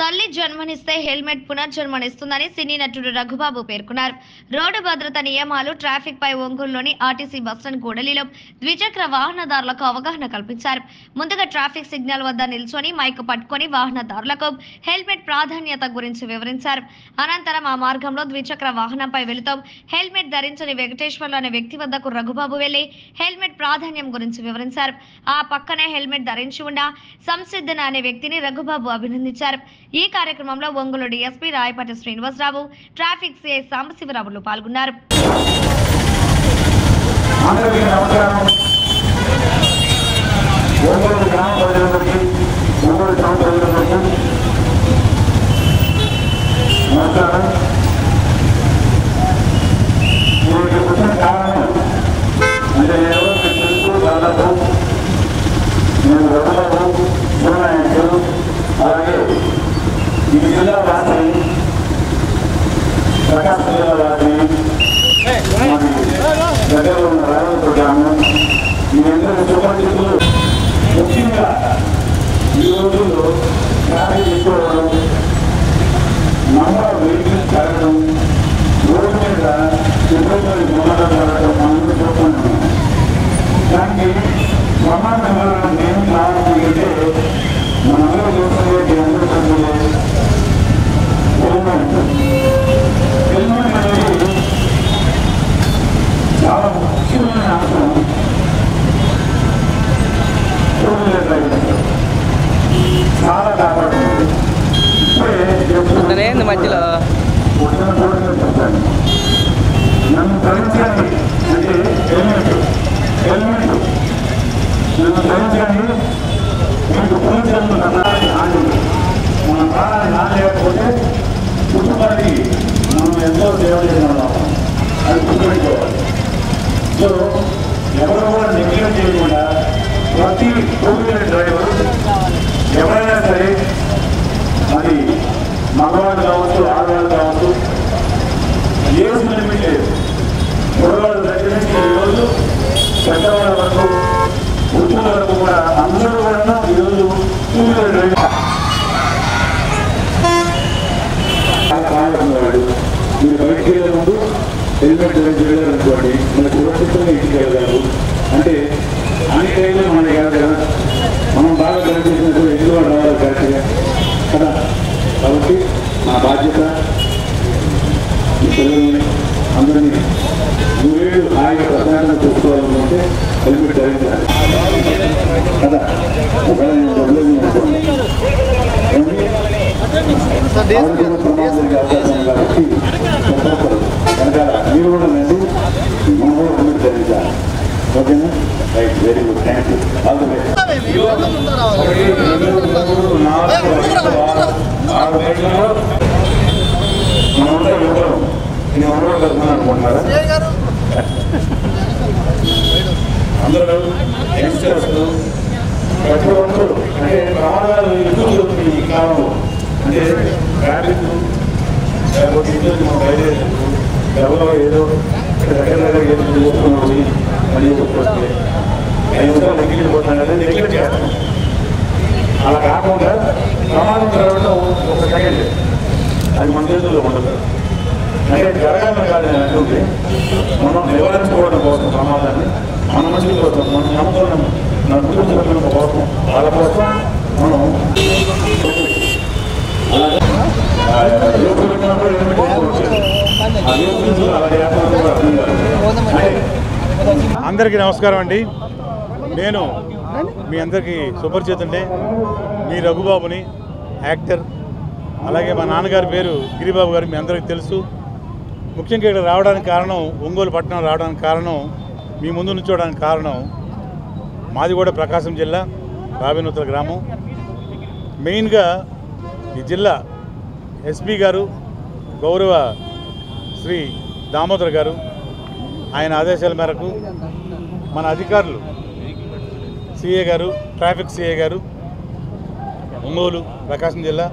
తల్లి జన్మనిస్తే హెల్మెట్ పునర్జన్మనిస్తుందని సినీ నటుడు రఘుబాబు పేర్కొన్నారు. రోడ్డు భద్రత నియమాలు, ట్రాఫిక్ పై ఒంగోలులోని ఆర్టీసీ బస్టాండ్ కూడలిలో ద్విచక్ర వాహనదారులకు అవగాహన కల్పించారు. ముందుగా ట్రాఫిక్ సిగ్నల్ వద్ద నిల్చొని మైక్ పట్టుకొని వాహనదారులకు హెల్మెట్ ప్రాధాన్యత గురించి వివరించారు. అనంతరం ఆ మార్గంలో ద్విచక్ర వాహనంపై వెళుతూ హెల్మెట్ ధరించని వెంకటేశ్వర్లు అనే వ్యక్తి వద్దకు రఘుబాబు వెళ్లి హెల్మెట్ ప్రాధాన్యం గురించి వివరించారు. ఆ పక్కనే హెల్మెట్ ధరించి ఉన్న సంసిద్ధన అనే వ్యక్తిని రఘుబాబు అభినందించారు. ఈ కార్యక్రమంలో Ongole DSP Rayapati Srinivasarao, traffic CI సాంబశివరావులు పాల్గొన్నారు. ఈ జిల్లా వాసి ప్రకాశం జిల్లా వాసి దగ్గర ఉన్న రాయవరం గ్రామం ఈ అందరూ సుపరిచితులు. ముఖ్యంగా ఈ రోజుల్లో ట్రాఫిక్ ఎక్కువ అవ్వడం, నంబర్ ఆఫ్ వెహికల్స్ పెరగడం, రోడ్డు మీద ఇబ్బందులు ప్రమాదాలు జరగడం మనం చూస్తున్నాం. దానికి ప్రమాద నివారణ నేను కావాలంటే మనందరూ చూస్తున్నది అందరూ హెల్మెట్ అనేది చాలా ముఖ్యమైన అంశం. చాలా కాపాడుతుంది. ఇప్పుడే మధ్యలో చెప్తాను, నన్ను ధరించండి అంటే హెల్మెట్ నన్ను ధరించండి, మీకు పునర్జన్మ హాని, మన ప్రాణాన్ని హాని లేకపోతే కుటుంబానికి మనం ఎంతో సేవ చేస్తున్నాం, అది గుర్తుపెట్టుకోవాలి. సో ఎవరు కూడా నెగ్లెక్ట్ చేయకుండా ప్రతి టూ వీలర్ డ్రైవర్ ఎవరైనా సరే, అది మగవాళ్ళు కావచ్చు, ఆడవాళ్ళు కావచ్చు, ఏజ్ లిమిట్ లేదు. మగవాళ్ళ దగ్గర నుంచి ఈరోజు పెద్దవాళ్ళ వరకు, వృద్ధుల వరకు కూడా అందరూ కూడా ఈరోజు టూ వీలర్ డ్రైవర్. మీరు బయటికి వెళ్ళే ముందు హెల్మెట్ ధరించి వెళ్ళారనుకోండి, మన సురక్షితంగా ఇంటికి వెళ్ళగలరు. అంటే అన్ని టైంలో మనకి కాదు కదా, మనం బాగా ధరించినప్పుడు ఎందుకు రావాలి కరెక్ట్గా కదా. కాబట్టి నా బాధ్యత ఈ పిల్లల్ని అందరినీ నువ్వేళ్ళు హాయిగా ప్రశాంతంగా చూసుకోవాలనుకుంటే హెల్మెట్ ధరించాలి కదా. అవకాశం కాబట్టి వెనకాల మీరు కూడా రండి, మనం కూడా హెల్మెట్ ధరించాలి. ఓకేనా? Right, very good, thank you, all the best. 6 గంటల్లో మనంతా యువకులం, ఇది అందరూ కలుగుతున్నాను అనుకుంటున్నారా? అందరూ యంగ్స్టర్స్ ప్రతి ఒక్కరు అంటే ప్రమాదాలు ఎక్కువ జరుగుతుంది ఈ కాలంలో. అంటే ట్రాఫిక్ లేకపోతే ఇంట్లో మనం బయలుదేరేందుకు ఎవరో ఏదో దగ్గర దగ్గర ఏదో చూసుకున్నాం, మళ్ళీ వస్తే 5 నిమిషాలు నెగ్గిపోతున్నాం కదా, నెగ్లెక్ట్ చేస్తాం. అలా కాకుండా ప్రమాదం జరగడం ఒక సెకండ్, అది మన చేతుల్లో ఉండదు. అంటే జరగాలని కాదు నేను అంటుంది, మనం నివారించుకోవడం కోసం ప్రమాదాన్ని, మన మంచి కోసం, మన నమ్మకం నడుపుతున్న కోసం, వాళ్ళ కోసం మనం అందరికీ నమస్కారం అండి. నేను మీ అందరికీ సుపరిచితుండే మీ రఘుబాబుని, యాక్టర్. అలాగే మా నాన్నగారి పేరు గిరిబాబు గారు మీ అందరికీ తెలుసు. ముఖ్యంగా ఇక్కడ రావడానికి కారణం, ఒంగోలు పట్టణం రావడానికి కారణం, మీ ముందు నుంచోవడానికి కారణం, మాది కూడా ప్రకాశం జిల్లా రావినూతల గ్రామం. మెయిన్గా ఈ జిల్లా ఎస్పీ గారు, గౌరవ శ్రీ దామోదర్ గారు, ఆయన ఆదేశాల మేరకు మన అధికారులు సిఏ గారు, ట్రాఫిక్ సిఏ గారు, ఒంగోలు ప్రకాశం జిల్లా,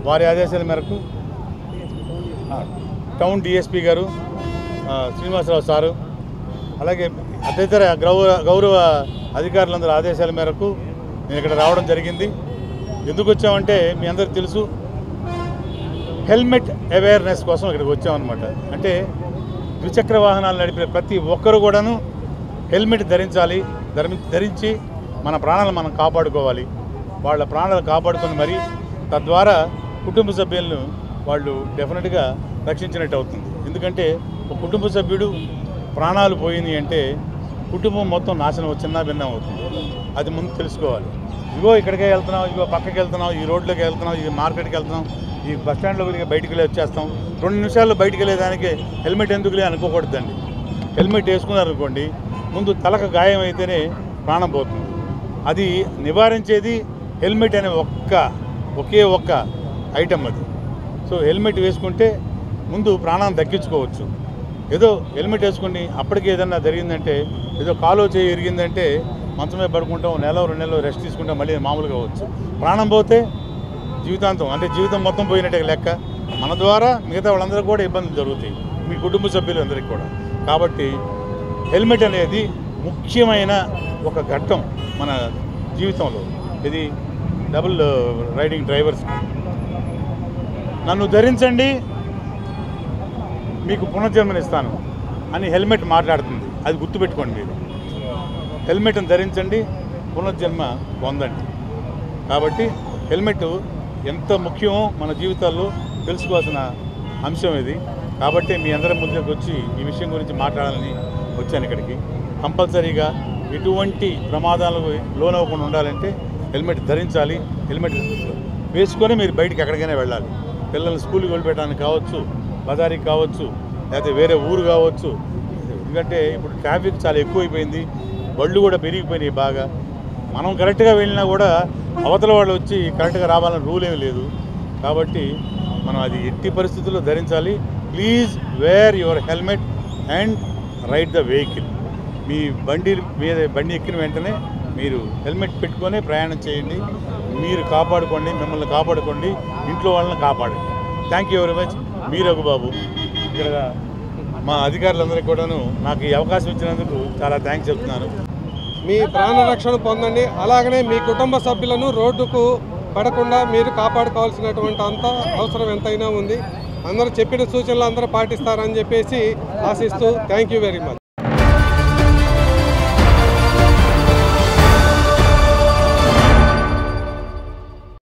వారి ఆదేశాల మేరకు టౌన్ డిఎస్పీ గారు శ్రీనివాసరావు సారు, అలాగే తదితర గౌరవ అధికారులందరూ ఆదేశాల మేరకు నేను ఇక్కడ రావడం జరిగింది. ఎందుకు వచ్చామంటే మీ అందరికి తెలుసు, హెల్మెట్ అవేర్నెస్ కోసం ఇక్కడికి వచ్చామన్నమాట. అంటే ద్విచక్ర వాహనాలు నడిపే ప్రతి ఒక్కరు కూడాను హెల్మెట్ ధరించాలి, ధరించి మన ప్రాణాలను మనం కాపాడుకోవాలి. వాళ్ళ ప్రాణాలు కాపాడుకొని మరి తద్వారా కుటుంబ సభ్యులను వాళ్ళు డెఫినెట్గా రక్షించినట్టు అవుతుంది. ఎందుకంటే ఒక కుటుంబ సభ్యుడు ప్రాణాలు పోయింది అంటే కుటుంబం మొత్తం నాశనం చిన్న భిన్నం అవుతుంది. అది ముందు తెలుసుకోవాలి. ఇగో ఇక్కడికే వెళ్తున్నాం, ఇగో పక్కకి వెళ్తున్నాం, ఈ రోడ్లోకి వెళ్తున్నాం, ఈ మార్కెట్కి వెళ్తున్నాం, ఈ బస్ స్టాండ్లోకి వెళ్ళి బయటికి వెళ్ళి వచ్చేస్తాం, 2 నిమిషాల్లో బయటికి వెళ్ళేదానికి హెల్మెట్ ఎందుకులే అనుకోకూడదండి. హెల్మెట్ వేసుకున్నారనుకోండి, ముందు తలకు గాయం అయితేనే ప్రాణం పోతుంది. అది నివారించేది హెల్మెట్ అనే ఒకే ఒక్క ఐటమ్ అది. సో హెల్మెట్ వేసుకుంటే ముందు ప్రాణాన్ని దక్కించుకోవచ్చు. ఏదో హెల్మెట్ వేసుకుని అప్పటికి ఏదన్నా జరిగిందంటే, ఏదో కాలో చేయి ఇరిగిందంటే మంచమే పడుకుంటాం, 1-2 నెలలు రెస్ట్ తీసుకుంటాం, మళ్ళీ మామూలుగా అవ్వచ్చు. ప్రాణం పోతే జీవితాంతం, అంటే జీవితం మొత్తం పోయినట్టే లెక్క. మన ద్వారా మిగతా వాళ్ళందరూ కూడా ఇబ్బందులు జరుగుతాయి, మీ కుటుంబ సభ్యులందరికీ కూడా. కాబట్టి హెల్మెట్ అనేది ముఖ్యమైన ఒక ఘట్టం మన జీవితంలో. ఇది డబుల్ రైడింగ్ డ్రైవర్స్ నన్ను ధరించండి మీకు పునర్జన్మనిస్తాను అని హెల్మెట్ మాట్లాడుతుంది. అది గుర్తుపెట్టుకోండి మీరు. హెల్మెట్ని ధరించండి, పునర్జన్మ పొందండి. కాబట్టి హెల్మెట్ ఎంత ముఖ్యమో మన జీవితాల్లో తెలుసుకోవాల్సిన అంశం ఇది. కాబట్టి మీ అందరి ముందుకు వచ్చి ఈ విషయం గురించి మాట్లాడాలని వచ్చాను ఇక్కడికి. కంపల్సరీగా ఎటువంటి ప్రమాదాలకు లోనవ్వకుండా ఉండాలంటే హెల్మెట్ ధరించాలి. హెల్మెట్ వేసుకొని మీరు బయటికి ఎక్కడికైనా వెళ్ళాలి. పిల్లల్ని స్కూల్కి వెళ్ళిపెట్టడానికి కావచ్చు, బజారీకి కావచ్చు, లేకపోతే వేరే ఊరు కావచ్చు. ఎందుకంటే ఇప్పుడు ట్రాఫిక్ చాలా ఎక్కువైపోయింది, బళ్ళు కూడా పెరిగిపోయినాయి బాగా. మనం కరెక్ట్గా వెళ్ళినా కూడా అవతల వాళ్ళు వచ్చి కరెక్ట్గా రావాలని రూల్ ఏమీ లేదు. కాబట్టి మనం అది ఎట్టి పరిస్థితుల్లో ధరించాలి. Please wear your helmet and ride the vehicle. మీ బండి ఎక్కిన వెంటనే మీరు హెల్మెట్ పెట్టుకొని ప్రయాణం చేయండి. మీరు కాపాడుకోండి, మిమ్మల్ని కాపాడుకోండి, ఇంట్లో వాళ్ళని కాపాడండి. Thank you very much. మీ రఘుబాబు. ఇక్కడ మా అధికారులందరికీ కూడాను నాకు ఈ అవకాశం ఇచ్చినందుకు చాలా థ్యాంక్స్ చెప్తున్నాను. మీ ప్రాణ రక్షణ పొందండి. అలాగనే మీ కుటుంబ సభ్యులను రోడ్డుకు పడకుండా మీరు కాపాడుకోవాల్సినటువంటి అంత అవసరం ఎంతైనా ఉంది. అందరూ చెప్పిన సూచనలు అందరూ పాటిస్తారని చెప్పేసి ఆశిస్తూ థ్యాంక్ యూ వెరీ మచ్.